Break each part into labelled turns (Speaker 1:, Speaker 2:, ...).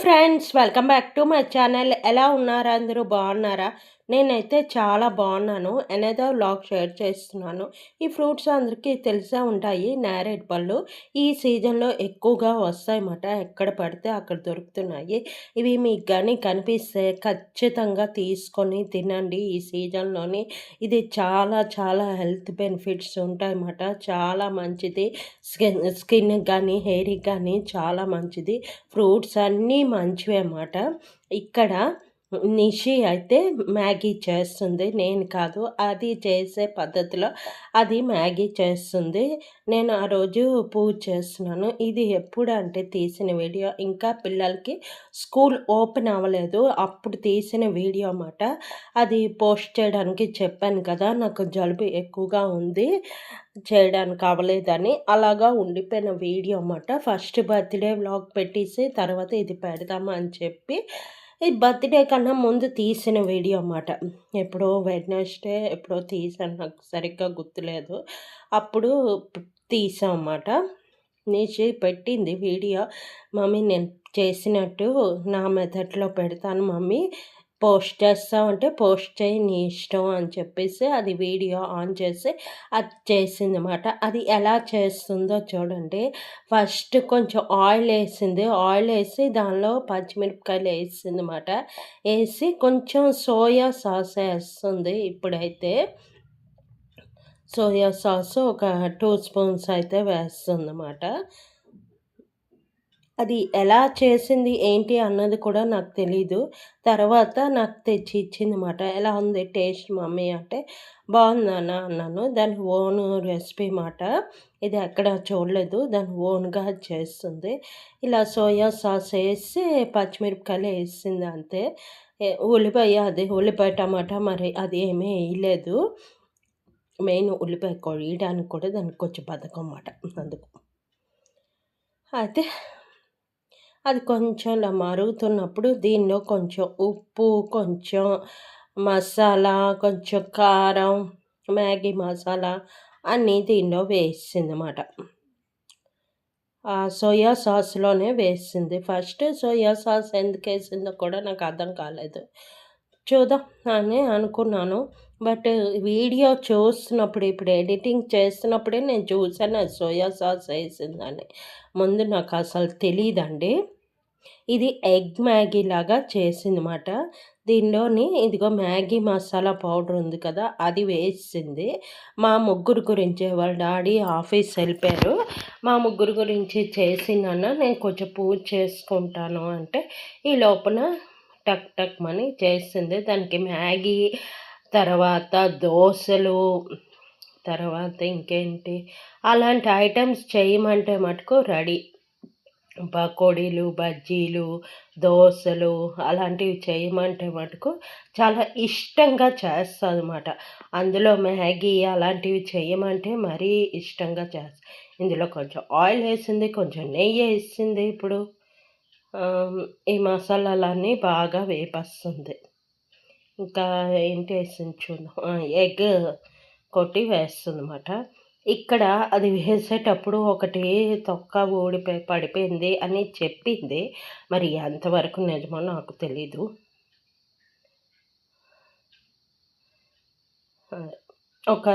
Speaker 1: Friends, welcome back to my channel. ఎలా ఉన్నారు? అందరూ బాగున్నారా? నేనైతే చాలా బాగున్నాను. ఎనదర్ వ్లాగ్ షేర్ చేస్తున్నాను. ఈ ఫ్రూట్స్ అందరికీ తెలిసే ఉంటాయి, నేరేడు పళ్ళు. ఈ సీజన్లో ఎక్కువగా వస్తాయన్నమాట. ఎక్కడ పడితే అక్కడ దొరుకుతున్నాయి. ఇవి మీకు కానీ కనిపిస్తే ఖచ్చితంగా తీసుకొని తినండి ఈ సీజన్లోని. ఇది చాలా చాలా హెల్త్ బెనిఫిట్స్ ఉంటాయన్నమాట. చాలా మంచిది. స్కిన్కి కానీ హెయిర్కి కానీ చాలా మంచిది. ఫ్రూట్స్ అన్నీ మంచివే అన్నమాట. ఇక్కడ నిషి అయితే మ్యాగీ చేస్తుంది. నేను కాదు, అది చేసే పద్ధతిలో అది మ్యాగీ చేస్తుంది. నేను ఆ రోజు పూజ చేస్తున్నాను. ఇది ఎప్పుడంటే తీసిన వీడియో, ఇంకా పిల్లలకి స్కూల్ ఓపెన్ అవ్వలేదు, అప్పుడు తీసిన వీడియో అన్నమాట. అది పోస్ట్ చేయడానికి చెప్పాను కదా, నాకు జలుబు ఎక్కువగా ఉంది, చేయడానికి అవ్వలేదని. అలాగా ఉండిపోయిన వీడియో అన్నమాట. ఫస్ట్ బర్త్డే వ్లాగ్ పెట్టేసి తర్వాత ఇది పెడదామా అని చెప్పి, ఈ బర్త్డే కన్నా ముందు తీసిన వీడియో అన్నమాట. ఎప్పుడో వెడ్నెస్డే ఎప్పుడో తీసాను, నాకు సరిగ్గా గుర్తులేదు. అప్పుడు తీసాం అన్నమాట. నిషి పెట్టింది వీడియో, మమ్మీ నేను చేసినట్టు నా మెథడ్లో పెడతాను మమ్మీ, పోస్ట్ చేస్తామంటే పోస్ట్ చేయి నీ ఇష్టం అని చెప్పేసి అది వీడియో ఆన్ చేసి అది చేసిందన్నమాట. అది ఎలా చేస్తుందో చూడండి. ఫస్ట్ కొంచెం ఆయిల్ వేసింది, ఆయిల్ వేసి దానిలో పచ్చిమిరపకాయలు వేసిందన్నమాట. వేసి కొంచెం సోయా సాస్ వేస్తుంది. ఇప్పుడైతే సోయా సాస్ ఒక 2 స్పూన్స్ అయితే వేస్తుందన్నమాట. అది ఎలా చేసింది ఏంటి అన్నది కూడా నాకు తెలీదు. తర్వాత నాకు తెచ్చి ఇచ్చిందన్నమాట. ఎలా ఉంది టేస్ట్ మమ్మీ అంటే, బాగుంది నాన్న అన్నాను. దాని ఓన్ రెసిపీ మాట. ఇది ఎక్కడ చూడలేదు, దాని ఓన్గా చేస్తుంది. ఇలా సోయా సాస్ వేసి పచ్చిమిరపకాయలు వేసింది అంతే. ఉల్లిపాయ, అది ఉల్లిపాయ టమాటా మరి అది ఏమీ వేయలేదు. మెయిన్ ఉల్లిపాయ కొయ్యడానికి కూడా దానికి కొంచెం బద్ధకం అన్నమాట. అందుకు అయితే అది కొంచెం ఇలా మరుగుతున్నప్పుడు దీనిలో కొంచెం ఉప్పు, కొంచెం మసాలా, కొంచెం కారం, మ్యాగీ మసాలా అన్నీ దీనిలో వేసిందన్నమాట. ఆ సోయా సాస్లోనే వేసింది. ఫస్ట్ సోయా సాస్ ఎందుకు వేసిందో కూడా నాకు అర్థం కాలేదు. చూద్దాం అని అనుకున్నాను. బట్ వీడియో చూస్తున్నప్పుడు, ఇప్పుడు ఎడిటింగ్ చేస్తున్నప్పుడే నేను చూసాను అది సోయా సాస్ వేసిందని. ముందు నాకు అసలు తెలీదండి. ఇది ఎగ్ మ్యాగీ లాగా చేసిందన్నమాట. దీనిలోని ఇదిగో మ్యాగీ మసాలా పౌడర్ ఉంది కదా, అది వేసింది. మా ముగ్గురు గురించి, వాళ్ళ డాడీ ఆఫీస్ వెళ్ళిపోయారు, మా ముగ్గురు గురించి చేసిందన్న, నేను కొంచెం పూజ చేసుకుంటాను అంటే ఈ లోపల టక్ టక్ మని చేసింది. దానికి మ్యాగీ, తర్వాత దోశలు, తర్వాత ఇంకేంటి అలాంటి ఐటమ్స్ చేయమంటే మటుకు రెడీ. పకోడీలు, బజ్జీలు, దోసలు అలాంటివి చేయమంటే మటుకు చాలా ఇష్టంగా చేస్తుందన్నమాట. అందులో మ్యాగీ అలాంటివి చేయమంటే మరీ ఇష్టంగా చేస్తా. ఇందులో కొంచెం ఆయిల్ వేసింది, కొంచెం నెయ్యి వేసింది. ఇప్పుడు ఈ మసాలాలన్నీ బాగా వేపేస్తుంది. ఇంకా ఏంటి వేసింది చూద్దాం, ఎగ్ కొట్టి వేస్తుందన్నమాట. ఇక్కడ అది వేసేటప్పుడు ఒకటి తొక్క ఊడిపోయి పడిపోయింది అని చెప్పింది. మరి ఎంతవరకు నిజమో నాకు తెలీదు. ఒక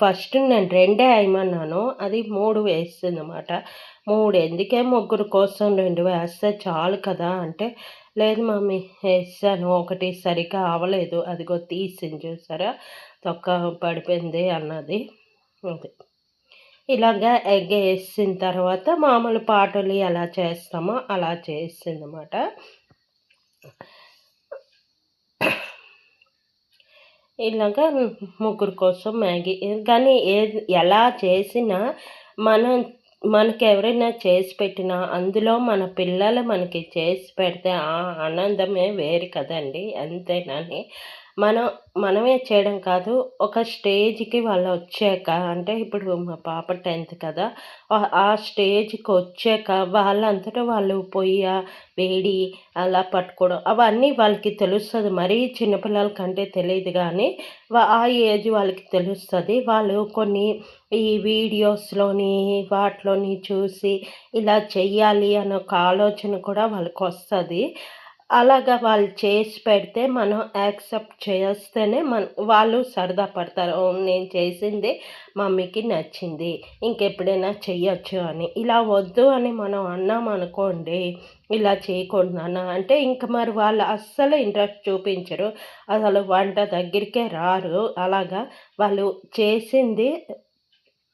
Speaker 1: ఫస్ట్ నేను 2 వేయమన్నాను, అది 3 వేస్తుందన్నమాట. 3 ఎందుకే, ముగ్గురు కోసం 2 వేస్తే చాలు కదా అంటే, లేదు మమ్మీ వేసాను, ఒకటి సరిగ్గా అవ్వలేదు, అదిగో తీసింది చూసారా, తొక్క పడిపోయింది అన్నది. అది ఇలాగా ఎగ్ వేసిన తర్వాత మామూలు పాటలు ఎలా చేస్తామో అలా చేసిందన్నమాట. ఇలాగా ముగ్గురు కోసం మ్యాగీ. కానీ ఎలా చేసినా మనకి ఎవరైనా చేసి పెట్టినా అందులో మన పిల్లలు మనకి చేసి పెడితే ఆ ఆనందమే వేరు కదండి, అంతేనాని. మనం మనమే చేయడం కాదు, ఒక స్టేజ్‌కి వాళ్ళొచ్చాక అంటే ఇప్పుడు మా పాప 10థ్ కదా! ఆ స్టేజ్‌కొచ్చాక వాళ్ళంతట వాళ్ళు పొయ్య, వేడి అలా పట్టుకోవడం అవన్నీ వాళ్ళకి తెలుస్తది. మరీ చిన్న పిల్లలకంటే తెలీదు గానీ, ఆ ఏజ్ వాళ్ళకి తెలుస్తది. వాళ్ళు కొన్ని ఈ వీడియోస్‌లోని, వాటిలోని చూసి ఇలా చెయ్యాలి అనే ఒక ఆలోచన కూడా వాళ్ళకొస్తది. అలాగా వాళ్ళు చేసి పెడితే మనం యాక్సెప్ట్ చేస్తేనే వాళ్ళు సరదా పడతారు. ఓహ్! నేను చేసింది మమ్మీకి నచ్చింది. ఇంకెప్పుడైనా చెయ్యొచ్చు అని. ఇలా వద్దు అని మనం అన్నామనుకోండి, ఇలా చేయకూడదు నాన్న అంటే ఇంక మరి వాళ్ళు అస్సలు ఇంట్రెస్ట్ చూపించరు. అసలు వంట దగ్గరికే రారు. అలాగా వాళ్ళు చేసింది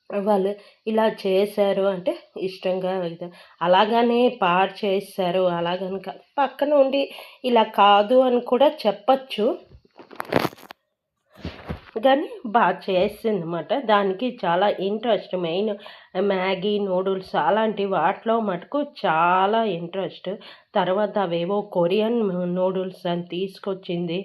Speaker 1: వాళ్ళు ఇలా చేశారు అంటే ఇష్టంగా అలాగని పాడు చేసేశారు అలాగని కాదు. పక్కన ఉండి ఇలా కాదు అని కూడా చెప్పచ్చు. కానీ చేసిందనమాట. దానికి చాలా ఇంట్రెస్ట్ మెయిన్ మ్యాగీ, నూడిల్స్ అలాంటి వాటిలో మటుకు చాలా ఇంట్రెస్ట్. తర్వాత అవేవో కొరియన్ నూడిల్స్ అని తీసుకొచ్చింది.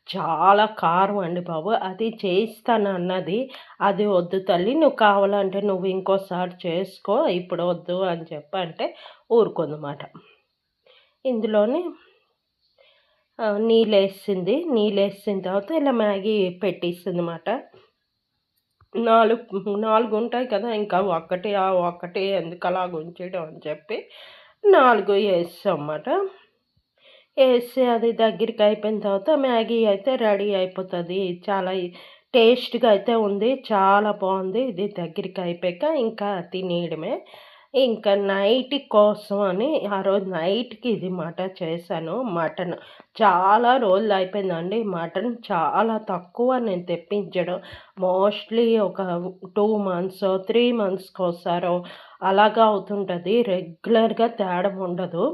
Speaker 1: చాలా కారం అండి బాబు. అది చేయిస్తానన్నది. అది వద్దు తల్లి నువ్వు కావాలంటే నువ్వు ఇంకోసారి చేసుకో. ఇప్పుడు వద్దు అని చెప్పంటే ఊరుకుందమాట. ఇందులోని నీళ్ళేసిన తర్వాత ఇలా మ్యాగీ పెట్టేసిందనమాట. 4 ఉంటాయి కదా! ఇంకా ఒక్కటే ఎందుకలాగ ఉంచడం అని చెప్పి 4 ఏసామమాట. ఏసి అది దగ్గరికి అయిపోయిన తర్వాత మ్యాగీ అయితే రెడీ అయిపోతది. చాలా టేస్ట్‌గా అయితే ఉంది. చాలా బావుంది. ఇది దగ్గరికి అయిపోయాక ఇంకా తినేయడమే. ఇంకా నైట్ కోసం అని ఆ రోజు నైట్‌కి ఇది మాట చేశాను. మటన్ చాలా రోజులు అయిపోయిందండి. మటన్ చాలా తక్కువ నేను తెప్పించడం. మోస్ట్‌లీ ఒక 2 మంత్సో, 3 మంత్స్‌కోసారో అలాగా అవుతుంటది. రెగ్యులర్‌గా తేడం ఉండదు.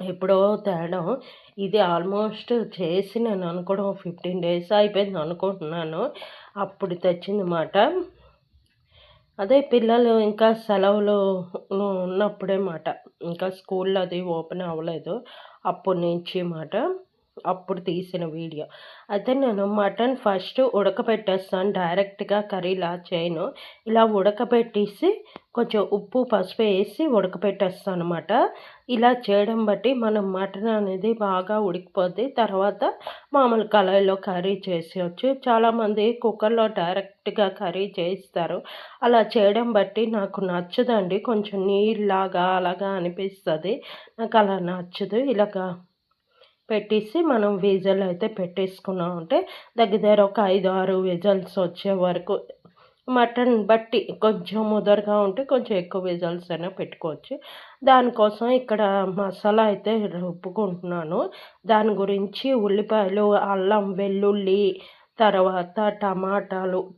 Speaker 1: ఎప్పుడో తేడం. ఇది ఆల్మోస్ట్ చేసి నేను అనుకోవడం 15 డేస్ అయిపోయింది అనుకుంటున్నాను. అప్పుడు తెచ్చింది మాట. అదే పిల్లలు ఇంకా సెలవులు ఉన్నప్పుడే మాట. ఇంకా స్కూల్ అది ఓపెన్ అవ్వలేదు. అప్పటి నుంచి మాట. అప్పుడు తీసిన వీడియో. అయితే నేను మటన్ ఫస్ట్ ఉడకబెట్టేస్తాను. డైరెక్ట్‌గా కర్రీలా చేయను. ఇలా ఉడకబెట్టేసి కొంచెం ఉప్పు, పసుపు వేసి ఉడకబెట్టేస్తానమాట. ఇలా చేయడం బట్టి మనం మటన్ అనేది బాగా ఉడికిపోద్ది. తర్వాత మామూలు కళాయిలో కర్రీ చేసేయొచ్చు. చాలామంది కుక్కర్‌లో డైరెక్ట్‌గా కర్రీ చేయిస్తారు. అలా చేయడం బట్టి నాకు నచ్చదండి. కొంచెం నీళ్ళలాగా అలాగా అనిపిస్తది. నాకు అలా నచ్చదు. ఇలాగా పెట్టేసి మనం విజిల్ అయితే పెట్టేసుకున్నామంటే దగ్గర దగ్గర ఒక 5, 6 విజిల్స్ వచ్చే వరకు మటన్ బట్టి కొంచెం ముదరగా ఉంటే కొంచెం ఎక్కువ విజిల్స్ అయినా పెట్టుకోవచ్చు. దానికోసం ఇక్కడ మసాలా అయితే రుబ్బుకుంటున్నాను. దాని గురించి ఉల్లిపాయలు, అల్లం, వెల్లుల్లి, తర్వాత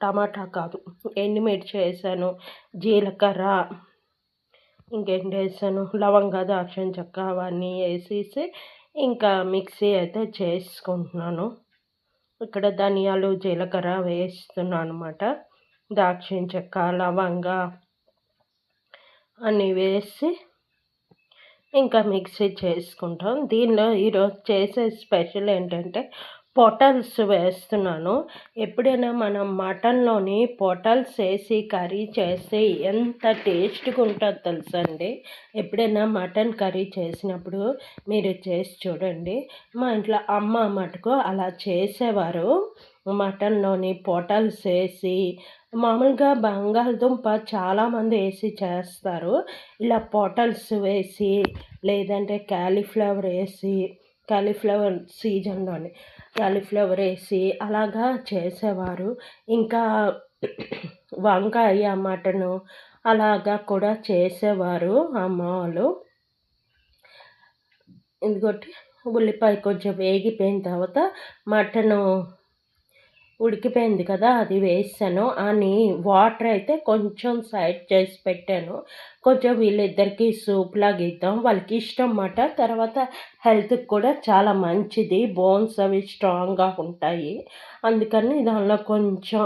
Speaker 1: టమాటా కాదు ఎండుమిర్చి వేసాను, జీలకర్ర ఇంకేంటేసాను లవంగా, దాల్చిన చెక్క అవన్నీ వేసేసి ఇంకా మిక్సీ అయితే చేసుకుంటున్నాను. ఇక్కడ ధనియాలు, జీలకర్ర వేస్తున్నానమాట. దాల్చిన చెక్క, లవంగా అన్నీ వేసి ఇంకా మిక్సీ చేసుకుంటాం. దీనిలో ఈరోజు చేసే స్పెషల్ ఏంటంటే పొటల్స్ వేస్తున్నాను. ఎప్పుడైనా మనం మటన్‌లోని పొటల్స్ వేసి కర్రీ చేస్తే ఎంత టేస్ట్‌గా ఉంటుందో తెలుసా అండి. ఎప్పుడైనా మటన్ కర్రీ చేసినప్పుడు మీరు చేసి చూడండి. మా ఇంట్లో అమ్మ మటుకు అలా చేసేవారు. మటన్‌లోని పొటల్స్ వేసి మామూలుగా బంగాళదుంప చాలామంది వేసి చేస్తారు. ఇలా పొటల్స్ వేసి లేదంటే కాలీఫ్లవర్ సీజన్‌లోనే కాలీఫ్లవర్ వేసి అలాగా చేసేవారు. ఇంకా వంకాయ, మటను అలాగా కూడా చేసేవారు అమ్మ వాళ్ళు. ఇంకోటి ఉల్లిపాయ కొంచెం వేగిపోయిన తర్వాత మటను ఉడికిపోయింది కదా! అది వేసాను. అని వాటర్ అయితే కొంచెం సైడ్ చేసి పెట్టాను. కొంచెం వీళ్ళిద్దరికీ సూప్‌లాగా ఇద్దాం. వాళ్ళకి ఇష్టం మాట. తర్వాత హెల్త్‌కి కూడా చాలా మంచిది. బోన్స్ అవి స్ట్రాంగ్‌గా ఉంటాయి. అందుకని దానిలో కొంచెం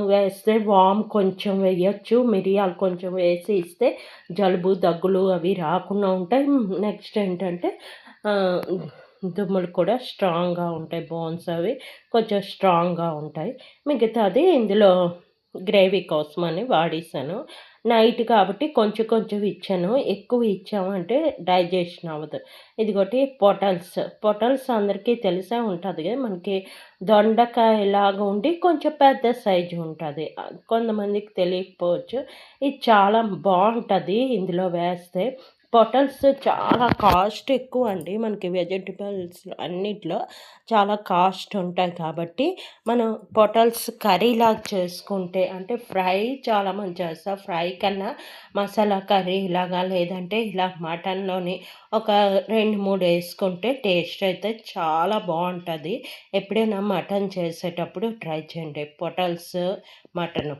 Speaker 1: వేస్తే వామ్ కొంచెం వేయొచ్చు. మిరియాలు కొంచెం వేసి ఇస్తే జలుబు, దగ్గులు అవి రాకుండా ఉంటాయి. నెక్స్ట్ ఏంటంటే దుమ్ములు కూడా స్ట్రాంగ్‌గా ఉంటాయి. బోన్స్ అవి కొంచెం స్ట్రాంగ్‌గా ఉంటాయి. మిగతాది ఇందులో గ్రేవీ కోసమని వాడేసాను. నైట్ కాబట్టి కొంచెం కొంచెం ఇచ్చాను. ఎక్కువ ఇచ్చామంటే డైజెషన్ అవ్వదు. ఇదిగోటి పొటల్స్. పొటల్స్ అందరికీ తెలిసే ఉంటది కదా! మనకి దొండకాయలాగా ఉండి కొంచెం పెద్ద సైజు ఉంటది. కొంతమందికి తెలియకపోవచ్చు. ఇది చాలా బావుంటది ఇందులో వేస్తే. పొటల్స్ చాలా కాస్ట్ ఎక్కువండి. మనకి వెజిటబుల్స్ అన్నిట్లో చాలా కాస్ట్ ఉంటాయి కాబట్టి, మనం పొటల్స్ కర్రీలాగా చేసుకుంటే అంటే ఫ్రై చాలామంది చేస్తారు. ఫ్రై కన్నా మసాలా కర్రీ ఇలాగా లేదంటే ఇలా మటన్‌లోని ఒక 2, 3 ఏసుకుంటే టేస్ట్ అయితే చాలా బావుంటది. ఎప్పుడైనా మటన్ చేసేటప్పుడు ట్రై చేయండి. పొటల్స్, మటను.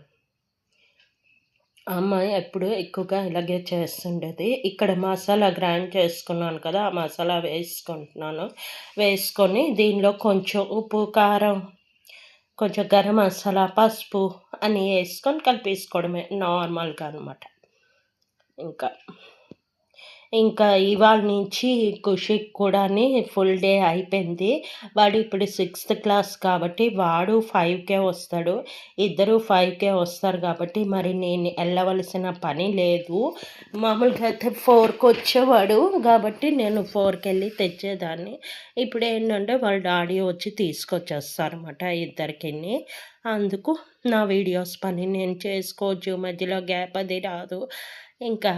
Speaker 1: అమ్మ ఎప్పుడు ఎక్కువగా ఇలాగే చేస్తుండేది. ఇక్కడ మసాలా గ్రైండ్ చేసుకున్నాను కదా! ఆ మసాలా వేసుకుంటున్నాను. వేసుకొని దీనిలో కొంచెం ఉప్పు, కారం, కొంచెం గరం మసాలా, పసుపు అన్నీ ఏసుకొని కలిపేసుకోవడమే నార్మల్‌గా అనమాట. ఇంకా. ఇంకా ఇవాళ నుంచి ఖుషికి కూడాని ఫుల్ డే అయిపోయింది. వాడు ఇప్పుడు సిక్స్త్ క్లాస్ కాబట్టి వాడు 5కే వస్తాడు. ఇద్దరు 5కే వస్తారు కాబట్టి మరి నేను ఎళ్ళవలసిన పని లేదు. మామూలుగా అయితే 4కి వచ్చేవాడు కాబట్టి నేను 4కెళ్ళి తెచ్చేదాన్ని. ఇప్పుడేంటంటే వాళ్ళ డాడీ వచ్చి తీసుకొచ్చేస్తారనమాట ఇద్దరికిని. అందుకు నా వీడియోస్ పని నేను చేసుకోవచ్చు. మధ్యలో గ్యాప్ అది రాదు. ఇంకా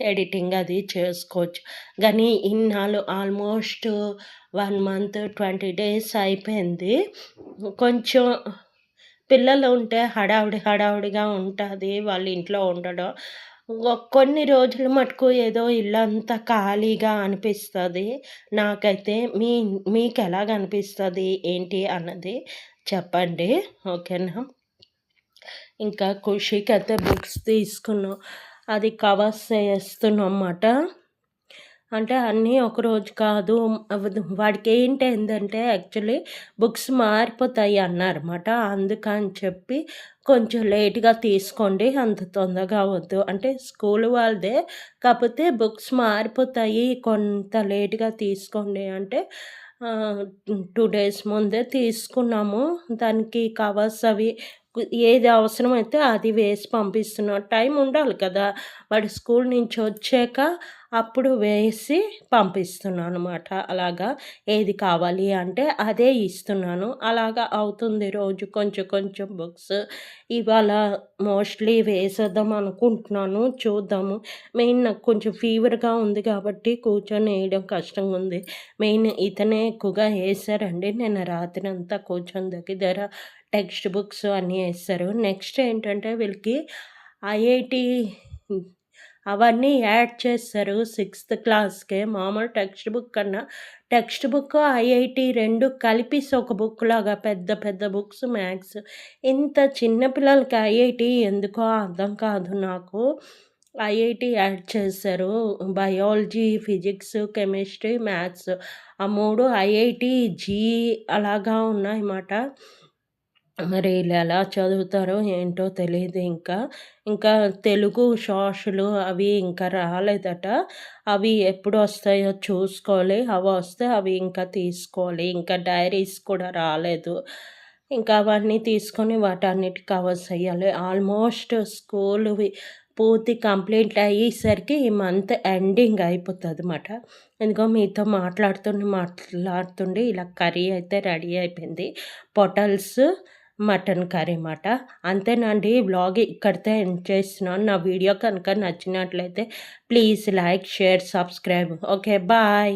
Speaker 1: ఎడిటింగ్ అది చేసుకోవచ్చు. కానీ ఇన్నాళ్ళు ఆల్మోస్ట్ 1 మంత్ 20 డేస్ అయిపోయింది. కొంచెం పిల్లలు ఉంటే హడావిడిగా ఉంటది. వాళ్ళ ఇంట్లో ఉండడం. కొన్ని రోజులు మటుకు ఏదో ఇల్లంతా ఖాళీగా అనిపిస్తది. నాకైతే మీకెలాగ అనిపిస్తది ఏంటి అన్నది చెప్పండి. ఓకేనా? ఇంకా ఖుషికైతే బుక్స్ తీసుకున్నాం. అది కవర్స్ ఏస్తున్నామన్నమాట. అంటే అన్నీ ఒకరోజు కాదు. వాడికి ఏంటంటే యాక్చువల్లీ బుక్స్ మారిపోతాయి అన్నారన్నమాట. అందుకని చెప్పి కొంచెం లేట్‌గా తీసుకోండి. అంత తొందరగా వద్దు. అంటే స్కూల్ వాళ్ళదే. కాకపోతే బుక్స్ మారిపోతాయి. కొంత లేట్‌గా తీసుకోండి అంటే 2 డేస్ ముందే తీసుకున్నాము. దానికి కవర్స్ అవి ఏది అవసరమైతే అది వేసి పంపిస్తున్నా. టైం ఉండాలి కదా! వాడు స్కూల్ నుంచి వచ్చాక అప్పుడు వేసి పంపిస్తున్నానన్నమాట. అలాగా ఏది కావాలి అంటే అదే ఇస్తున్నాను. అలాగా అవుతుంది రోజు కొంచెం కొంచెం బుక్స్. ఇవాళ మోస్ట్‌లీ వేసేద్దాం అనుకుంటున్నాను. చూద్దాము. మెయిన్ నాకు కొంచెం ఫీవర్‌గా ఉంది కాబట్టి కూర్చొని ఏయడం కష్టంగా ఉంది. మెయిన్ ఇతనే ఎక్కువగా ఏసారండి. నిన్న రాత్రంతా కూర్చొని దగ్గర టెక్స్ట్ బుక్స్ అన్నీ ఏస్తారు. నెక్స్ట్ ఏంటంటే వీళ్ళకి ఐఐటీ అవన్నీ యాడ్ చేస్తారు సిక్స్త్ క్లాస్‌కే. మామూలు టెక్స్ట్ బుక్ కన్నా టెక్స్ట్ బుక్, ఐఐటీ 2 కలిపేసి ఒక బుక్‌లాగా పెద్ద పెద్ద బుక్స్ మ్యాథ్స్. ఇంత చిన్న పిల్లలకి ఐఐటీ ఎందుకో అర్థం కాదు నాకు. ఐఐటీ యాడ్ చేశారు. బయాలజీ, ఫిజిక్స్, కెమిస్ట్రీ, మ్యాథ్స్ ఆ 3 ఐఐటీ, జేఈఈ అలాగా ఉన్నాయన్నమాట. మరి ఈళ్ళెలా చదువుతారో ఏంటో తెలీదు ఇంకా. ఇంకా తెలుగు షార్ట్స్‌లు అవి ఇంకా రాలేదట. అవి ఎప్పుడొస్తాయో చూసుకోవాలి. అవొస్తే అవి ఇంకా తీసుకోవాలి. ఇంకా డైరీస్ కూడా రాలేదు. ఇంకా అవన్నీ తీసుకొని వాటన్నిటికి కవర్స్ ఎయ్యాలి. ఆల్మోస్ట్ స్కూలువి పూర్తి కంప్లీట్ అయ్యేసరికి ఈ మంత్ ఎండింగ్ అయిపోతదన్నమాట. ఇదిగో మీతో మాట్లాడుతుండి ఇలా కర్రీ అయితే రెడీ అయిపోయింది. పొటల్స్ మటన్ కర్రీ మాట. అంతేనండి. వ్లాగ్ ఇక్కడితో ఎండ్ చేస్తున్నాను. నా వీడియో కనుక నచ్చినట్లయితే please like, share, subscribe. Okay. Bye.